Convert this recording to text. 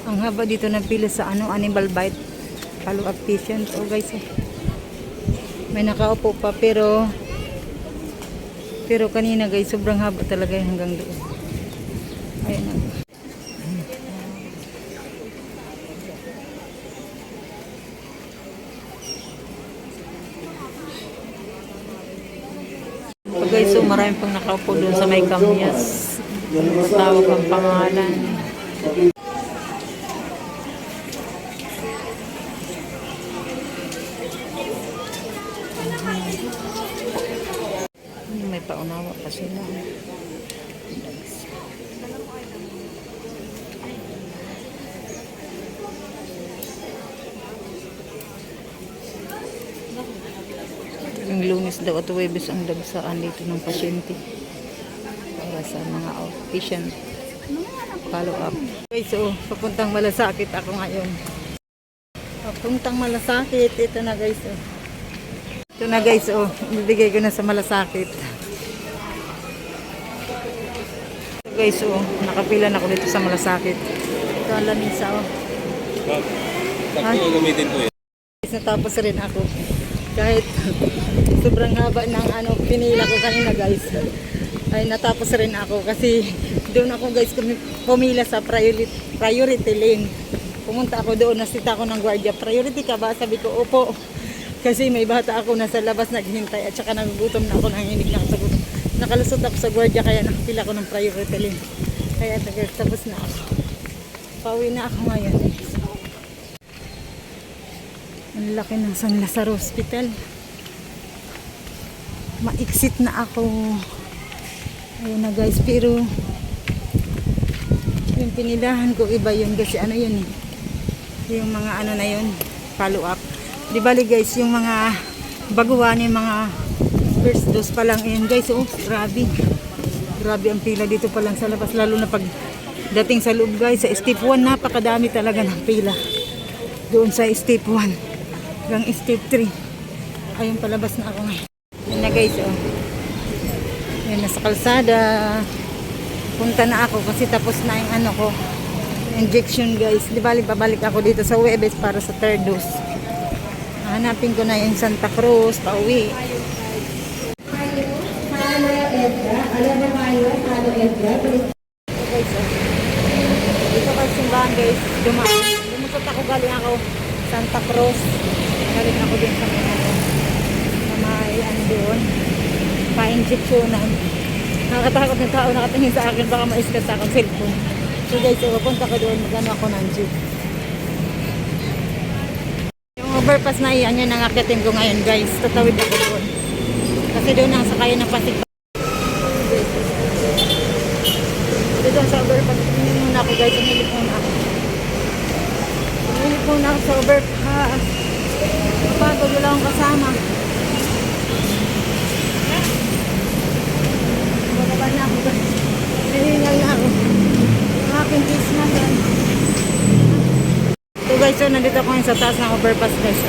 Ang haba dito ng pila sa animal bite. Follow-up patient. Oh guys, oh. May nakaupo pa pero kanina guys, sobrang haba talaga hanggang doon. Ayun na. So guys, so marami pang nakaupo doon sa may kamyas. Matawag ang pangalan. May paunawa pa sila. Yung Lunes daw at Huwebes ang dagsaan dito ng pasyente para sa mga outpatient follow up. Okay, so papuntang Malasakit ako ngayon. Papuntang Malasakit. Ito na guys, oh. Ito na guys, oh. Ibibigay ko na sa Malasakit. So guys, oh. Nakapila na ako dito sa Malasakit. Ito ang lamisa, oh. Sakto gamitin ko yan. Natapos rin ako. Kahit sobrang haba ng pinila ko kanina guys. Ay natapos rin ako kasi doon ako guys pumila sa priority lane. Pumunta ako doon, nasita ako ng gwardiya. Priority ka ba? Sabi ko, opo. Kasi may bata ako nasa labas naghihintay at saka nagugutom na ako, nanginig na ako sa gutom. Nakalusot ako sa gwardiya kaya nakapila ako ng priority lane. Kaya tapos na ako. Pauwi na ako ngayon. Ang laki ng San Lazaro Hospital. Ma-exit na ako. Ayun na guys, pero yung pinilahan ko iba yun kasi yun eh. Yung mga na yun, follow up. Di bali guys, yung mga baguhan, yung mga first dose pa lang yun guys. Oh, grabe. Grabe ang pila dito pa lang sa labas. Lalo na pag dating sa loob guys, sa step 1, napakadami talaga ng pila. Doon sa step 1. Hanggang step 3. Ayun, palabas na ako ngayon. Yan na guys, oh. Yan, nasa kalsada. Punta na ako kasi tapos na yung ko. Injection guys. Di bali, babalik ako dito sa Huwebes para sa third dose. Hanapin ko na yung Santa Cruz, pauwi. Guys, oh. Dito kayo simbahan guys. Lumusot ako, galing ako Santa Cruz. Galing ako din sa may doon. Pa-injectionan. Nakakatakot ng tao nakatingin sa akin, baka ma-iskat sa akong cellphone. So guys, pupunta ko doon, magano ako ng jeep. Yung overpass na iyan, yan ang akitin ko ngayon guys. Tatawid ako doon. Kasi doon ang sakayan ng Pasig. Dito sa overpass, tingin muna ako guys, umilip muna ako. Umilip muna ako sa overpass. Kapagod, wala akong kasama. Wala na ako guys. Nahingal na ako. Ang aking Christmas yan. So guys, so nandito ako ngayon sa taas ng overpass guys.